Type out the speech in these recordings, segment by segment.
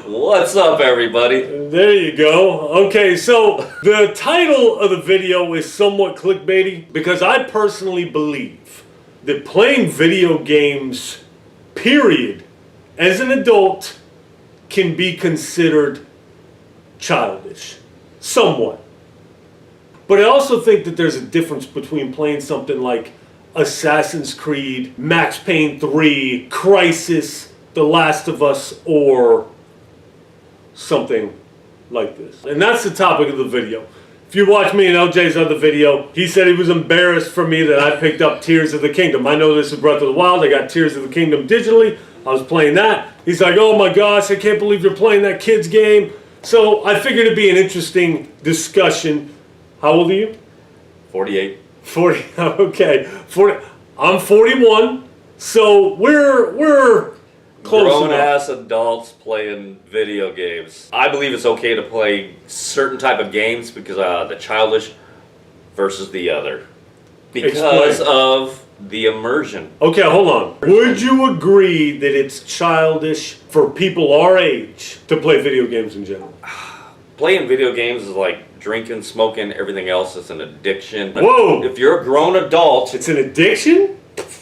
What's up, everybody? There you go. Okay, so the title of the video is somewhat clickbaity because I personally believe that playing video games, period, as an adult can be considered childish. Somewhat. But I also think that there's a difference between playing something like Assassin's Creed, Max Payne 3, Crysis, The Last of Us, or something like this. And that's the topic of the video. If you watch me and LJ's other video, he said he was embarrassed for me that I picked up Tears of the Kingdom. I know this is Breath of the Wild. I got Tears of the Kingdom digitally. I was playing that. He's like, oh my gosh, I can't believe you're playing that kid's game. So I figured it'd be an interesting discussion. How old are you? 48. 40, okay. 40, I'm 41, so we're close enough. Grown-ass adults playing video games. I believe it's okay to play certain type of games because the childish versus the other. Because of the immersion. Okay, hold on. Would you agree that it's childish for people our age to play video games in general? Playing video games is like drinking, smoking, everything else is an addiction. Whoa! If you're a grown adult... It's an addiction?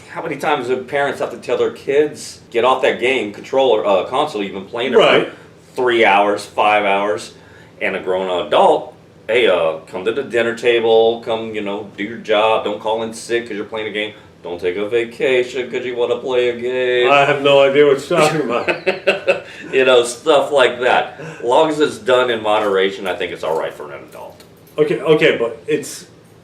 How many times do parents have to tell their kids, get off that game, console you've been playing it right. for 3 hours, 5 hours, and a grown adult, hey, come to the dinner table, come, do your job, don't call in sick because you're playing a game, don't take a vacation because you want to play a game. I have no idea what you're talking about. Stuff like that. As long as it's done in moderation, I think it's all right for an adult. Okay, but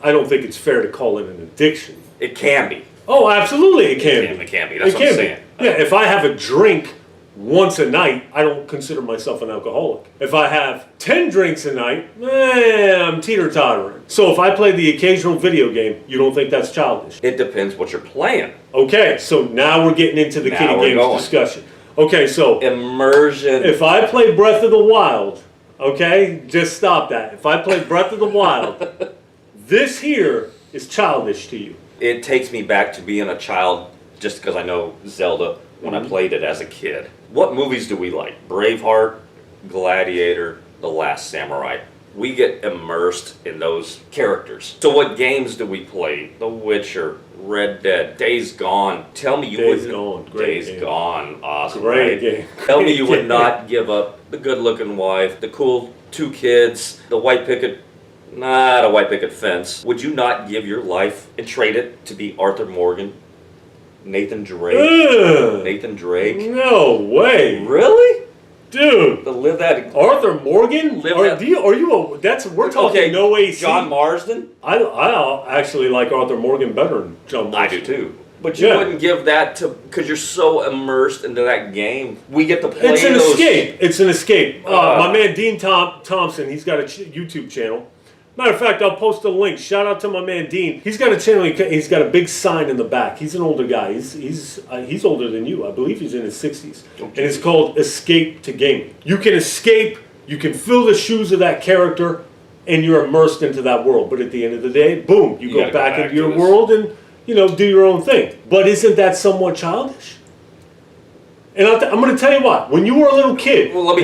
I don't think it's fair to call it an addiction. It can be. Oh, absolutely it can be. It can be. That's what I'm saying. Yeah, if I have a drink once a night, I don't consider myself an alcoholic. If I have 10 drinks a night, I'm teeter-tottering. So if I play the occasional video game, you don't think that's childish? It depends what you're playing. Okay, so now we're getting into the kiddie games discussion. Okay, so immersion. If I play Breath of the Wild, okay, just stop that. If I play Breath of the Wild, this here is childish to you. It takes me back to being a child just because I know Zelda when I played it as a kid. What movies do we like? Braveheart, Gladiator, The Last Samurai. We get immersed in those characters. So what games do we play? The Witcher, Red Dead, Days Gone. Tell me you wouldn't... Days Gone. Awesome, great right? Game. Tell me you would not give up the good-looking wife, the cool 2 kids, the white picket... Not a white picket fence. Would you not give your life and trade it to be Arthur Morgan? Nathan Drake? Ugh. Nathan Drake? No way. Really? Dude. To live that... Arthur Morgan? We're talking no AC. John Marsden? I actually like Arthur Morgan better than John Marsden. I do too. But you wouldn't give that to... Because you're so immersed into that game. We get to play It's an escape. It's an escape. My man Dean Thompson, he's got a YouTube channel. Matter of fact, I'll post a link. Shout out to my man Dean. He's got a channel. He's got a big sign in the back. He's an older guy. He's older than you. I believe he's in his 60s. Okay. And it's called Escape to Gaming. You can escape. You can fill the shoes of that character, and you're immersed into that world. But at the end of the day, boom, you go back into your world and do your own thing. But isn't that somewhat childish? And I'm going to tell you what. When you were a little kid, what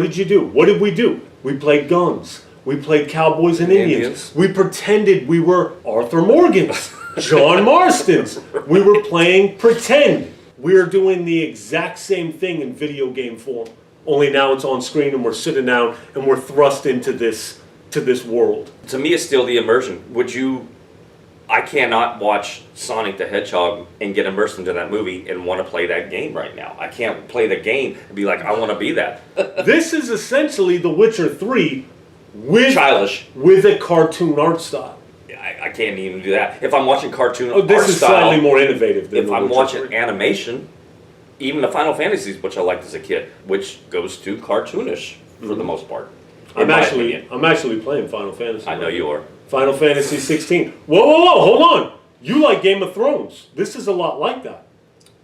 did you do? What did we do? We played guns. We played Cowboys and Indians. We pretended we were Arthur Morgans, John Marstons. We were playing pretend. We're doing the exact same thing in video game form. Only now it's on screen and we're sitting down and we're thrust into this world. To me, it's still the immersion. I cannot watch Sonic the Hedgehog and get immersed into that movie and want to play that game right now. I can't play the game and be like, I want to be that. This is essentially The Witcher 3 childish with a cartoon art style. I can't even do that. If I'm watching cartoon art style, this is slightly more innovative than if I'm watching animation, even the Final Fantasies, which I liked as a kid, which goes to cartoonish for the most part. I'm actually playing Final Fantasy. I know you are. Final Fantasy 16. Whoa, hold on. You like Game of Thrones. This is a lot like that.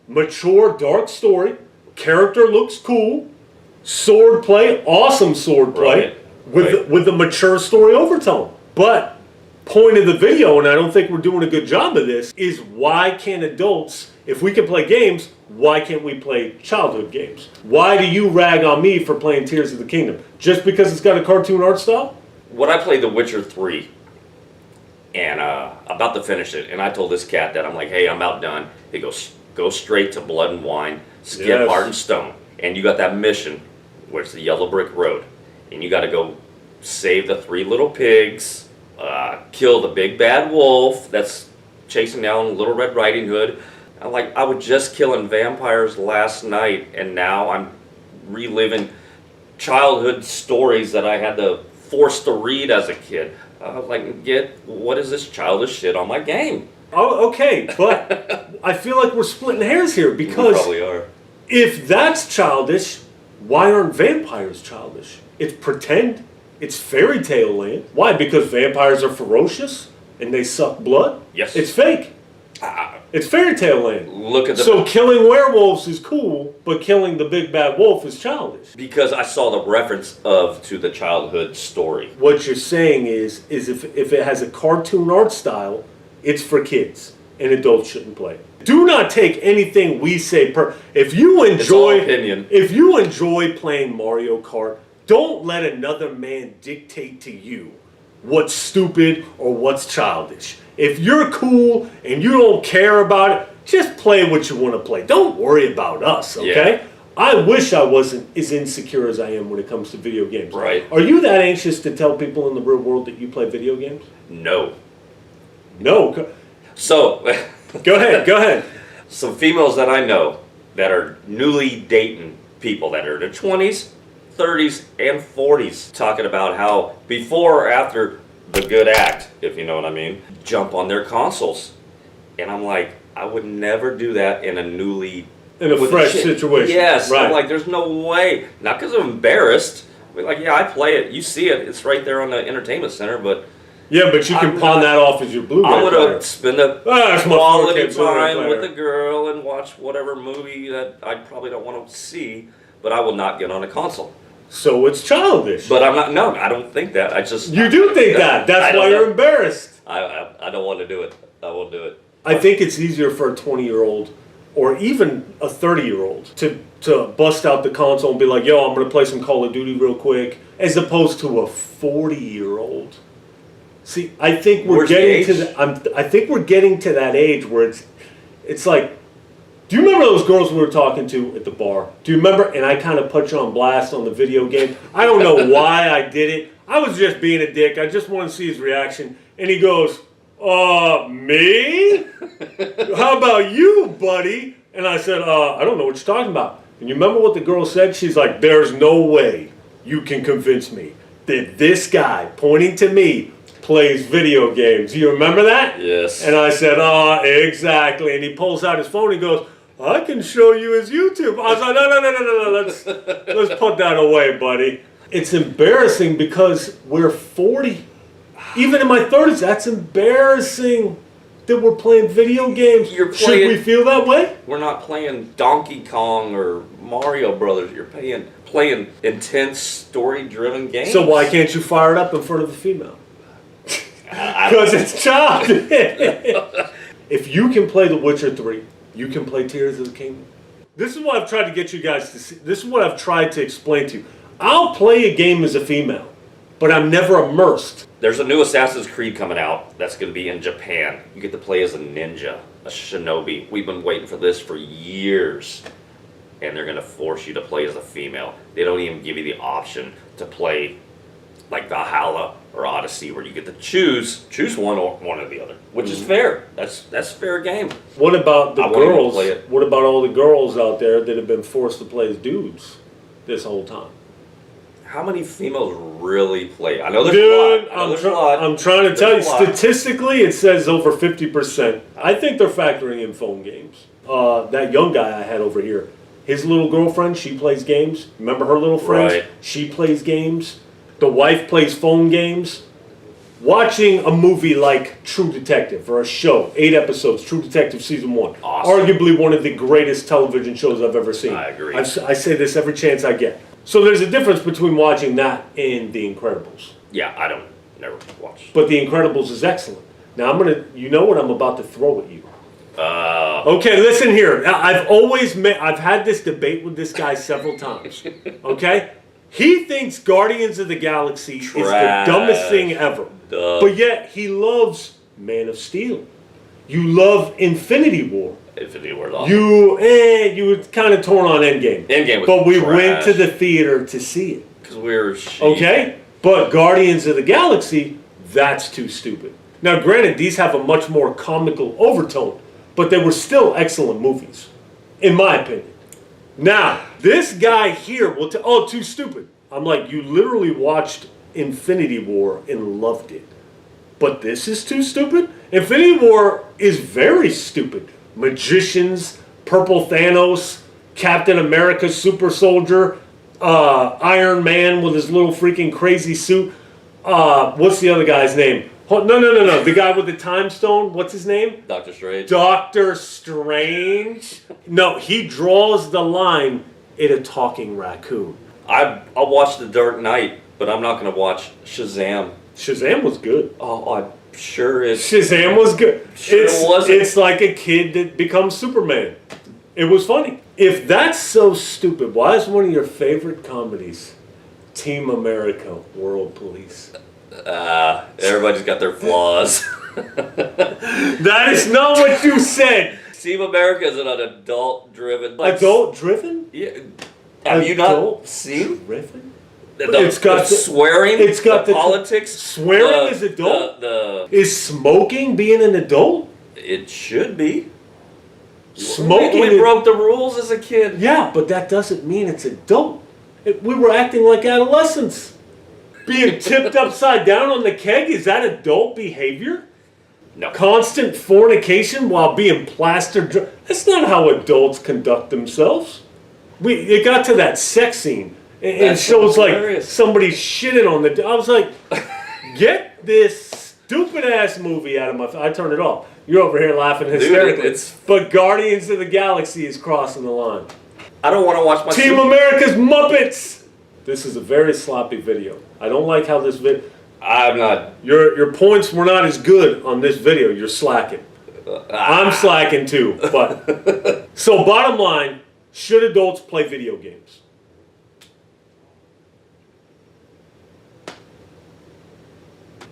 Mature, dark story. Character looks cool. Sword play, awesome sword play. With the mature story overtone. But point of the video, and I don't think we're doing a good job of this, is why can't adults if we can play games, why can't we play childhood games? Why do you rag on me for playing Tears of the Kingdom? Just because it's got a cartoon art style? When I played The Witcher 3, and about to finish it, and I told this cat that I'm like, hey, I'm outdone. He goes, go straight to Blood and Wine, skip Yes. Heart and Stone, and you got that mission where it's the Yellow Brick Road, and you got to go save the 3 little pigs, kill the big bad wolf that's chasing down Little Red Riding Hood. I'm like, I was just killing vampires last night, and now I'm reliving childhood stories that I had to force to read as a kid. I was like, what is this childish shit on my game? Oh, okay, but I feel like we're splitting hairs here We because probably are. if that's childish, why aren't vampires childish? It's pretend. It's fairy tale land. Why? Because vampires are ferocious and they suck blood? Yes. It's fake. It's fairy tale land. Look at the... So killing werewolves is cool, but killing the big bad wolf is childish. Because I saw the reference to the childhood story. What you're saying is if it has a cartoon art style, it's for kids and adults shouldn't play it. Do not take anything we say if you enjoy It's all opinion. If you enjoy playing Mario Kart, don't let another man dictate to you what's stupid or what's childish. If you're cool and you don't care about it, just play what you want to play. Don't worry about us, okay? Yeah. I wish I wasn't as insecure as I am when it comes to video games. Right. Are you that anxious to tell people in the real world that you play video games? No. No. So, Go ahead. some females that I know that are newly dating people that are in their 20s, 30s, and 40s, talking about how before or after the good act, if you know what I mean, jump on their consoles. And I'm like, I would never do that in a newly... In a with fresh chick. situation. Yes. Right. I'm like, there's no way. Not because I'm embarrassed. I mean, like, yeah, I play it. You see it. It's right there on the entertainment center, but... Yeah, but you can pawn that off as your Blu-ray I'm player. gonna spend a That's my quality 4K Blu-ray time player. with the girl and watch whatever movie that I probably don't want to see, but I will not get on a console. So it's childish. But I'm not. No, I don't think that. I just. You do think that. I That's don't why know. you're embarrassed. I don't want to do it. I won't do it. I think it's easier for a 20-year-old or even a 30-year-old to bust out the console and be like, yo, I'm going to play some Call of Duty real quick, as opposed to a 40-year-old. See, I think we're Where's the getting to age? I think we're getting to that age where it's like, do you remember those girls we were talking to at the bar? Do you remember? And I kind of put you on blast on the video game. I don't know why I did it. I was just being a dick. I just wanted to see his reaction. And he goes, me? How about you, buddy? And I said, I don't know what you're talking about. And you remember what the girl said? She's like, there's no way you can convince me that this guy, pointing to me, plays video games. You remember that? Yes. And I said, exactly. And he pulls out his phone and goes, I can show you his YouTube. I was like, no. Let's put that away, buddy. It's embarrassing because we're 40. Even in my 30s, that's embarrassing that we're playing video games. You're Should playing- we feel that way? We're not playing Donkey Kong or Mario Brothers. You're playing intense story-driven games. So why can't you fire it up in front of a female? I Because it's childish. If you can play The Witcher 3, you can play Tears of the Kingdom. This is what I've tried to get you guys to see. This is what I've tried to explain to you. I'll play a game as a female, but I'm never immersed. There's a new Assassin's Creed coming out that's going to be in Japan. You get to play as a ninja, a shinobi. We've been waiting for this for years. And they're going to force you to play as a female. They don't even give you the option to play like Valhalla or Odyssey, where you get to choose one or the other, which is fair. That's fair game. What about the I won't even girls? play it. What about all the girls out there that have been forced to play as dudes this whole time? How many females really play? I know there's Dude, a lot. I know there's a lot. I'm trying to tell you, There's a lot. statistically, it says over 50%. I think they're factoring in phone games. That young guy I had over here, his little girlfriend, she plays games. Remember her little friends? Right. She plays games. The wife plays phone games. Watching a movie like True Detective, or a show, 8 episodes, True Detective Season 1. Awesome. Arguably one of the greatest television shows I've ever seen. I agree. I say this every chance I get. So there's a difference between watching that and The Incredibles. Yeah, I don't never watch. But The Incredibles is excellent. Now you know what I'm about to throw at you. Okay, listen here. I've had this debate with this guy several times. Okay? He thinks Guardians of the Galaxy is the dumbest thing ever. But yet, he loves Man of Steel. You love Infinity War. Infinity War is awesome. You were kind of torn on Endgame. Endgame was But we trash. went to the theater to see it. Because we were sheep. Okay? But Guardians of the Galaxy, that's too stupid. Now, granted, these have a much more comical overtone, but they were still excellent movies, in my opinion. Now, this guy here will tell, too stupid. I'm like, you literally watched Infinity War and loved it. But this is too stupid? Infinity War is very stupid. Magicians, Purple Thanos, Captain America Super Soldier, Iron Man with his little freaking crazy suit. What's the other guy's name? No. The guy with the time stone. What's his name? Doctor Strange. Doctor Strange. No, he draws the line in a talking raccoon. I'll watch The Dark Knight, but I'm not going to watch Shazam. Shazam was good. Oh, I'm sure it's... Shazam was good. Sure it wasn't. It's like a kid that becomes Superman. It was funny. If that's so stupid, why is one of your favorite comedies Team America, World Police? Everybody's got their flaws. That is not what you said. Team America is an adult-driven... Adult-driven? Yeah. Have you not seen? Driven? It's got the swearing, it's got the politics. Swearing is adult? Is smoking being an adult? It should be. Smoking... We broke the rules as a kid. Yeah, but that doesn't mean it's adult. We were acting like adolescents. Being tipped upside down on the keg, is that adult behavior? No. Constant fornication while being plastered. That's not how adults conduct themselves. It got to that sex scene. And it shows like somebody shitting on the... I was like, get this stupid ass movie out of my... I turned it off. You're over here laughing hysterically. Dude, but Guardians of the Galaxy is crossing the line. I don't want to watch my... Team America's Muppets! This is a very sloppy video. I don't like how this video... I'm not... Your points were not as good on this video. You're slacking. I'm slacking too. But so bottom line, should adults play video games?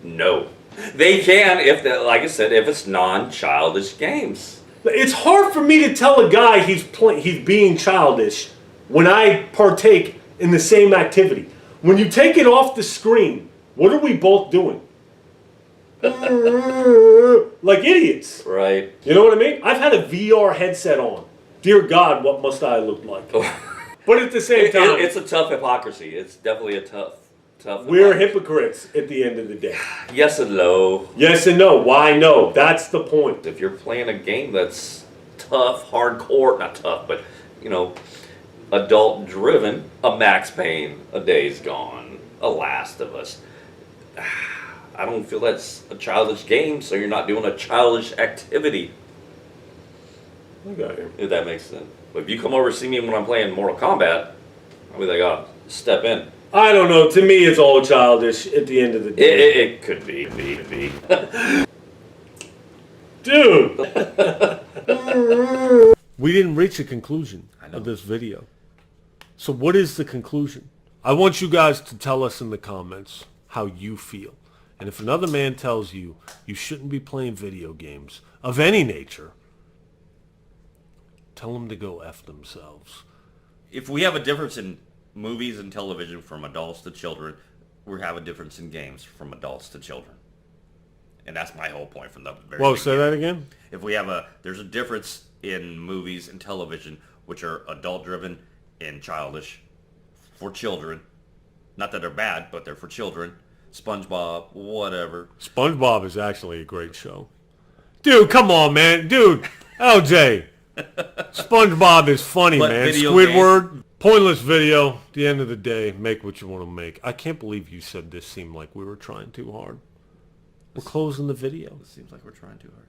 No. They can, like I said, if it's non-childish games. It's hard for me to tell a guy he's being childish when I partake in the same activity. When you take it off the screen, what are we both doing? Like idiots. Right. You know what I mean? I've had a VR headset on. Dear God, what must I look like? But at the same time... It's a tough hypocrisy. It's definitely a tough we're hypocrites at the end of the day. Yes and no. Yes and no. Why no? That's the point. If you're playing a game that's tough, hardcore, not tough, but, adult-driven, a Max Payne, a Days Gone, a Last of Us, I don't feel that's a childish game, so you're not doing a childish activity. I got you. If that makes sense. But if you come over and see me when I'm playing Mortal Kombat, I'll be like, step in. I don't know. To me, it's all childish at the end of the day. It could be. Dude! We didn't reach a conclusion of this video. So what is the conclusion? I want you guys to tell us in the comments how you feel. And if another man tells you you shouldn't be playing video games of any nature, tell them to go F themselves. If we have a difference in movies and television from adults to children, we have a difference in games from adults to children. And that's my whole point from the very beginning. Say that again? If we have there's a difference in movies and television, which are adult-driven and childish for children. Not that they're bad, but they're for children. SpongeBob, whatever. SpongeBob is actually a great show. Dude, come on, man. Dude, LJ. SpongeBob is funny, But man. video Squidward, pointless video. At the end of the day, make what you want to make. I can't believe you said this seemed like we were trying too hard. We're closing the video. It seems like we're trying too hard.